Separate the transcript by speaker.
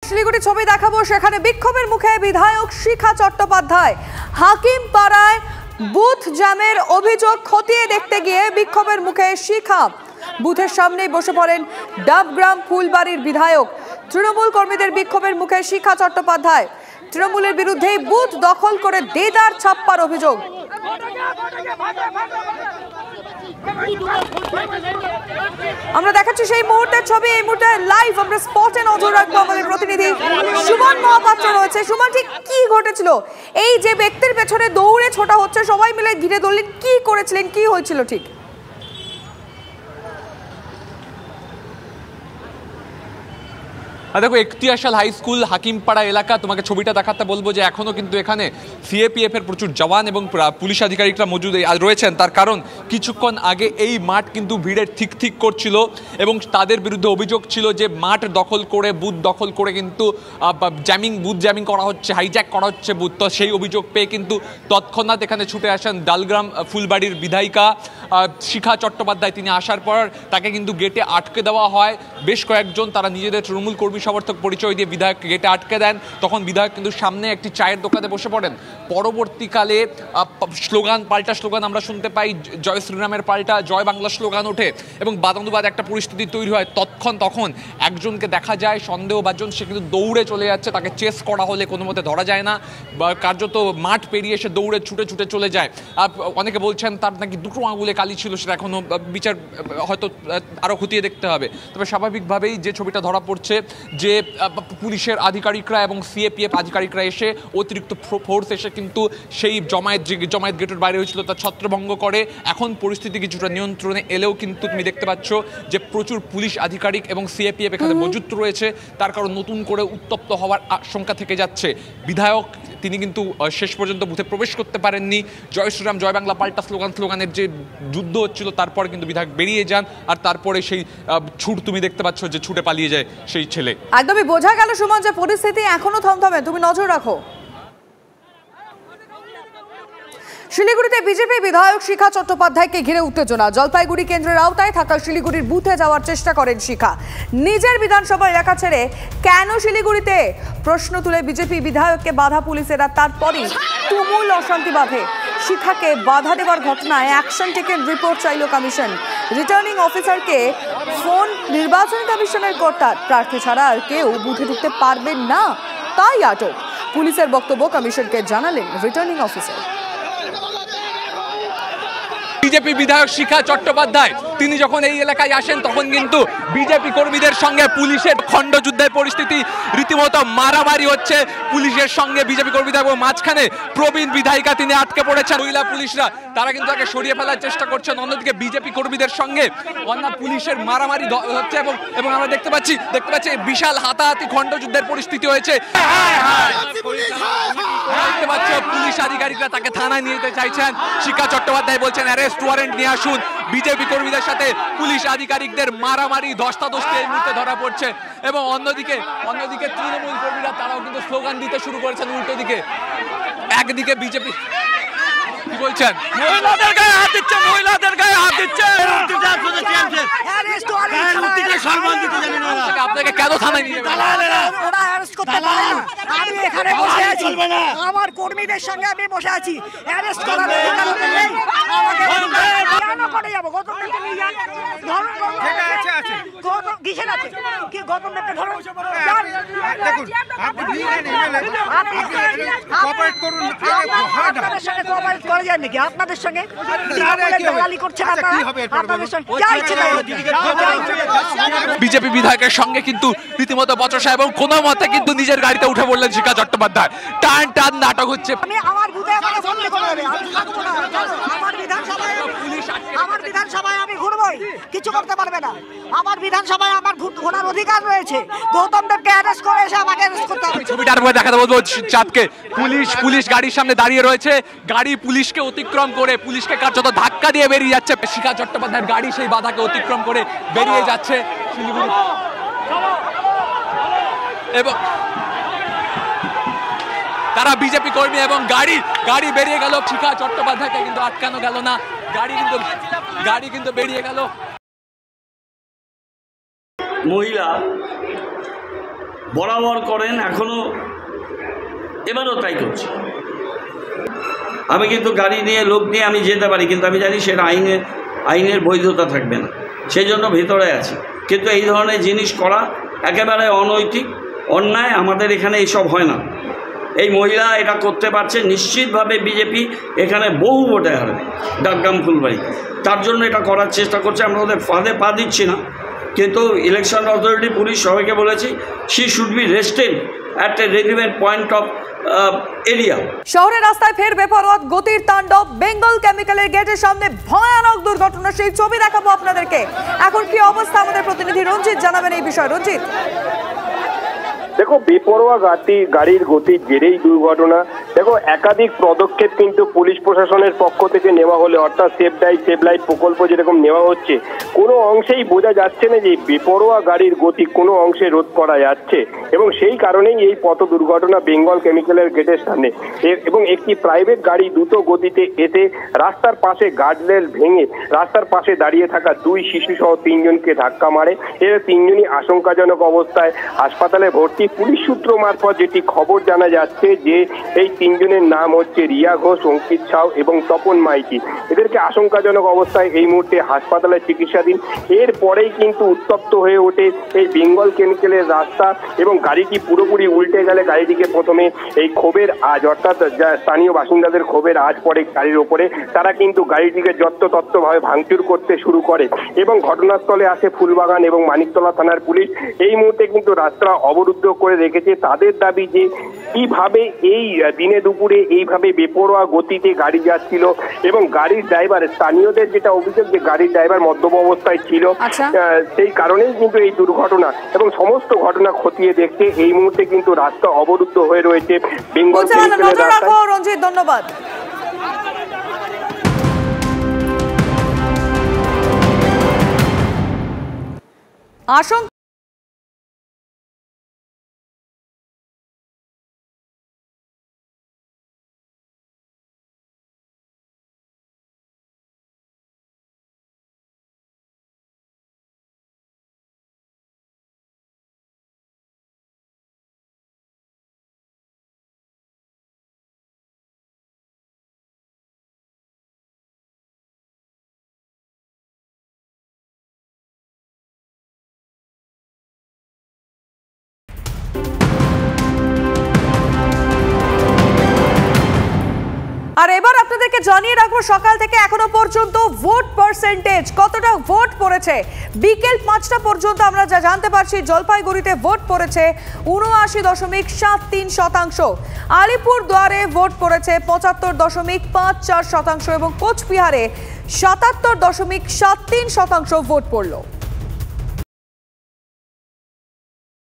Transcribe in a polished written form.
Speaker 1: শিলিগুড়ি ছবি দেখাবো, সেখানে বিক্ষোভের মুখে বিধায়ক শিখা চট্টোপাধ্যায়। হাকিম পাড়ায় বুথ জ্যামের অভিযোগ খতিয়ে দেখতে গিয়ে বিক্ষোভের মুখে শিখা। বুথের সামনেই বসে পড়েন ডাবগ্রাম ফুলবাড়ির বিধায়ক। তৃণমূল কর্মীদের বিক্ষোভের মুখে শিখা চট্টোপাধ্যায়। তৃণমূলের বিরুদ্ধে বুথ দখল করে দেদার ছাপ্পার অভিযোগ। আমরা দেখাচ্ছি সেই মুহূর্তের ছবি। এই মুহূর্তে লাইভ আমরা স্পটে নজর রাখবো। আমাদের প্রতিনিধি সুমন মহাপাত্র রয়েছে। সুমন, ঠিক কি ঘটেছিল? এই যে ব্যক্তির পেছনে দৌড়ে ছোটা হচ্ছে, সবাই মিলে ঘিরে ধরলেন, কি করেছিলেন, কি হয়েছিল ঠিক?
Speaker 2: দেখো, ইখতিয়ারশাল হাই স্কুল হাকিমপাড়া এলাকা, তোমাকে ছবিটা দেখাতে বলবো যে এখনও কিন্তু এখানে সিএপিএফ এর প্রচুর জওয়ান এবং পুলিশ আধিকারিকরা মজুদ রয়েছেন। তার কারণ কিছুক্ষণ আগে এই মাঠ কিন্তু ভিড়ের ঠিক করছিল এবং তাদের বিরুদ্ধে অভিযোগ ছিল যে মাঠ দখল করে, বুথ দখল করে কিন্তু বুথ জ্যামিং করা হচ্ছে, হাইজ্যাক করা হচ্ছে বুথ। তো সেই অভিযোগ পেয়ে কিন্তু তৎক্ষণাৎ এখানে ছুটে আসেন ডাবগ্রাম ফুলবাড়ির বিধায়িকা শিখা চট্টোপাধ্যায়। তিনি আসার পর তাকে কিন্তু গেটে আটকে দেওয়া হয়। বেশ কয়েকজন তারা নিজেদের তৃণমূল কর্মী সমর্থক পরিচয় দিয়ে বিধায়ক গেটে আটকে দেন। তখন বিধায়ক কিন্তু সামনে একটি চায়ের দোকানে বসে পড়েন। পরবর্তীকালে পাল্টা স্লোগান আমরা শুনতে পাই, জয় শ্রীরামের পাল্টা জয় বাংলা স্লোগান ওঠে এবং বাদানুবাদ একটা পরিস্থিতি তৈরি হয়। তখন একজনকে দেখা যায় সন্দেহভাজন, সে কিন্তু দৌড়ে চলে যাচ্ছে। তাকে চেস করা হলে কোনো মতে ধরা যায় না, কার্যত মাঠ পেরিয়ে এসে দৌড়ে ছুটে চলে যায়। আর অনেকে বলছেন তার নাকি দুটো আঙুলে কালি ছিল, সেটা এখনো বিচার হয়তো আরও খতিয়ে দেখতে হবে। তবে স্বাভাবিকভাবেই যে ছবিটা ধরা পড়ছে যে পুলিশের আধিকারিকরা এবং সিএপিএফ আধিকারিকরা এসে অতিরিক্ত ফোর্স এসে কিন্তু সেই জমায়েত গেটের বাইরে হয়েছিল তা ছত্রভঙ্গ করে। এখন পরিস্থিতি কিছুটা নিয়ন্ত্রণে এলেও কিন্তু তুমি দেখতে পাচ্ছ যে প্রচুর পুলিশ আধিকারিক এবং সিএপিএফ এখানে মজুদ রয়েছে। তার কারণ নতুন করে উত্তপ্ত হওয়ার আশঙ্কা থেকে যাচ্ছে। বিধায়ক তিনি কিন্তু শেষ পর্যন্ত বুথে প্রবেশ করতে পারেননি। জয় শ্রীরাম জয় বাংলা পাল্টা স্লোগানের যে যুদ্ধ হচ্ছিল তারপরে কিন্তু বিধায়ক বেরিয়ে যান। আর তারপরে সেই তুমি দেখতে পাচ্ছ যে ছুটে পালিয়ে যায় সেই ছেলে।
Speaker 1: একদমই বোঝা গেল সুমন যে পরিস্থিতি এখনো থমথমে, তুমি নজর রাখো। শিলিগুড়িতে বিজেপি বিধায়ক শিখা চট্টোপাধ্যায়কে ঘিরে উত্তেজনা। জলপাইগুড়ি কেন্দ্রের আওতায় থাকা শিলিগুড়ির বুথে যাওয়ার চেষ্টা করেন শিখা। নিজের বিধানসভা এলাকা ছেড়ে কেন শিলিগুড়িতে? প্রশ্ন তুলে বিজেপি বিধায়ককে বাধা পুলিশেরা। তারপরই তুমুল অশান্তি বাধে। শিখাকে বাধা দেওয়ার ঘটনায় অ্যাকশন টেকেন রিপোর্ট চাইল কমিশন। রিটার্নিং অফিসারকে ফোন নির্বাচন কমিশনের কর্তার। প্রার্থী ছাড়া আর কেউ বুথে ঢুকতে পারবেন না, তাই আটক। পুলিশের বক্তব্য কমিশনকে জানালেন রিটার্নিং অফিসার।
Speaker 2: বিজেপি বিধায়ক শিখা চট্টোপাধ্যায় তিনি যখন এই এলাকায় আসেন তখন কিন্তু বিজেপি কর্মীদের সঙ্গে পুলিশের খণ্ডযুদ্ধের পরিস্থিতি, রীতিমতো মারামারি হচ্ছে পুলিশের সঙ্গে বিজেপি কর্মীদের। এবং মাঝখানে প্রবীণ বিধায়িকা তিনি আটকে পড়েছেন। মহিলা পুলিশরা তারা কিন্তু তাকে সরিয়ে ফেলার চেষ্টা করছেন। অন্যদিকে বিজেপি কর্মীদের সঙ্গে অন্য পুলিশের মারামারি হচ্ছে এবং আমরা দেখতে পাচ্ছি বিশাল হাতাহাতি খণ্ডযুদ্ধের পরিস্থিতি হয়েছে। দেখতে পাচ্ছ পুলিশ আধিকারিকরা তাকে থানায় নিয়ে যেতে চাইছেন। শিখা চট্টোপাধ্যায় বলছেন অ্যারেস্ট ওয়ারেন্ট নিয়ে আসুন। বিজেপি কর্মীদের সাথে পুলিশ আধিকারিকদের মারামারি ধস্তাধস্তি এই মুহূর্তে ধরা পড়ছে। এবং অন্যদিকে তৃণমূল কর্মীরা তারাও কিন্তু স্লোগান দিতে শুরু করেছেন উল্টো দিকে। একদিকে বিজেপি কি বলছেন, মহিলাদের গায়ে হাত দিচ্ছে, আপনাকে কেন থানায় নিয়ে
Speaker 3: আমি এখানে বসে আছি, আমার কর্মীদের সঙ্গে আমি বসে আছি। অ্যারেস্ট করার আপনাদের সঙ্গে
Speaker 2: বিজেপি বিধায়কের সঙ্গে কিন্তু রীতিমতো বচসা এবং কোনো মতে কিন্তু নিজের গাড়িতে উঠে পড়লেন শিখা চট্টোপাধ্যায়। টান নাটক হচ্ছে।
Speaker 3: আমার বিধানসভায় আমি ঘুরবই, কিছু করতে পারবে না। আমার বিধানসভায় আমার ঘোরার অধিকার রয়েছে। গৌতম দেবকে অ্যারেস্ট করে এসে আমাকে অ্যারেস্ট করতে হবে।
Speaker 2: ছবিটার পরে দেখাতে বলবো চাঁদকে। পুলিশ গাড়ির সামনে দাঁড়িয়ে রয়েছে। গাড়ি পুলিশকে অতিক্রম করে পুলিশকে কার্যত ধাক্কা দিয়ে বেরিয়ে যাচ্ছে। শিখা চট্টোপাধ্যায়ের গাড়ি সেই বাধাকে অতিক্রম করে বেরিয়ে যাচ্ছে শিলিগুড়ি। এবং তারা বিজেপি কর্মী এবং গাড়ি বেরিয়ে গেল। শিখা চট্টোপাধ্যায়কে কিন্তু আটকানো গেল না। গাড়ি কিন্তু বেরিয়ে গেল।
Speaker 4: মহিলা বরাবর করেন, এখনও এবারও তাই করছে। আমি কিন্তু গাড়ি নিয়ে লোক নিয়ে আমি যেতে পারি, কিন্তু আমি জানি সেটা আইনের বৈধতা থাকবে না, সেই জন্য ভেতরে আছি। কিন্তু এই ধরনের জিনিস করা একেবারে অনৈতিক, অন্যায়। আমাদের এখানে এইসব হয় না। এই মহিলা এটা করতে পারছে, নিশ্চিতভাবে বিজেপি এখানে বহু ভোটে হারবে ডাকগ্রাম ফুলবাড়ি। তার জন্য এটা করার চেষ্টা করছে। আমরা ওদের ফাঁদে পা দিচ্ছি না, কিন্তু ইলেকশন অথরিটি, পুলিশ সবাইকে বলেছি, she should be rested at a relevant point of area.
Speaker 1: শহরের রাস্তায় ফের বেপরোয়া গতির তাণ্ডব। বেঙ্গল কেমিক্যালের গেটের সামনে ভয়ানক দুর্ঘটনা, সেই ছবি দেখাবো আপনাদেরকে। এখন কি অবস্থা আমাদের প্রতিনিধি রঞ্জিত জানাবেন এই বিষয়ে। রঞ্জিত,
Speaker 5: দেখো, বেপরোয়া গাড়ির গতির জেরেই দুর্ঘটনা। দেখো, একাধিক পদক্ষেপ কিন্তু পুলিশ প্রশাসনের পক্ষ থেকে নেওয়া হলে, অর্থাৎ সেভ ড্রাইভ সেভ লাইফ প্রকল্প যেরকম নেওয়া হচ্ছে, কোনো অংশেই বোঝা যাচ্ছে না যে বেপরোয়া গাড়ির গতি কোনো অংশে রোধ করা যাচ্ছে, এবং সেই কারণেই এই পথ দুর্ঘটনা বেঙ্গল কেমিক্যালের গেটের সামনে। এবং একটি প্রাইভেট গাড়ি দ্রুত গতিতে এসে রাস্তার পাশে গার্ডরেল ভেঙে রাস্তার পাশে দাঁড়িয়ে থাকা 2 শিশু সহ 3 জনকে ধাক্কা মারে। এর 3 জনই আশঙ্কাজনক অবস্থায় হাসপাতালে ভর্তি। পুলিশ সূত্র মারফত যেটি খবর জানা যাচ্ছে যে এই 3 জনের নাম হচ্ছে রিয়া ঘোষ, অঙ্কিত সাউ এবং তপন মাইতি। এদেরকে আশঙ্কাজনক অবস্থায় এই মুহূর্তে হাসপাতালে চিকিৎসাধীন। এরপরেই কিন্তু উত্তপ্ত হয়ে ওঠে এই বেঙ্গল কেমিক্যালের রাস্তা, এবং গাড়িটি পুরোপুরি উল্টে গেলে গাড়িটিকে প্রথমে এই ক্ষোভের আজ, অর্থাৎ স্থানীয় বাসিন্দাদের ক্ষোভের আজ পড়ে গাড়ির ওপরে। তারা কিন্তু গাড়িটিকে যত্রতত্রভাবে ভাঙচুর করতে শুরু করে, এবং ঘটনাস্থলে আসে ফুলবাগান এবং মানিকতলা থানার পুলিশ। এই মুহূর্তে কিন্তু রাস্তা অবরুদ্ধ করে রেখেছে। তাদের দাবি যে কিভাবে এই দিনে দুপুরে এইভাবে বেপরোয়া গতিতে গাড়ি যাচ্ছিল, এবং গাড়ির ড্রাইভার, স্থানীয়দের যেটা অভিযোগ যে গাড়ির ড্রাইভার মদ্যপ অবস্থায় ছিল, সেই কারণেই কিন্তু এই দুর্ঘটনা। এবং সমস্ত ঘটনা খতিয়ে দেখতে এই মুহূর্তে কিন্তু রাস্তা অবরুদ্ধ হয়ে রয়েছে বেঙ্গল কেমিক্যালের রাস্তায়।
Speaker 1: রঞ্জিত, ধন্যবাদ। আশঙ্কা আর এবার আপনাদেরকে জানিয়ে রাখবো সকাল থেকে এখনো পর্যন্ত ভোট পার্সেন্টেজ কতটা ভোট পড়েছে। বিকেল 5টা পর্যন্ত আমরা যা জানতে পারছি, জলপাইগুড়িতে ভোট পড়েছে ৭৯.73%, আলিপুরদুয়ারে ভোট পড়েছে ৭৫.54% এবং কোচবিহারে ৭৭.73% ভোট পড়ল।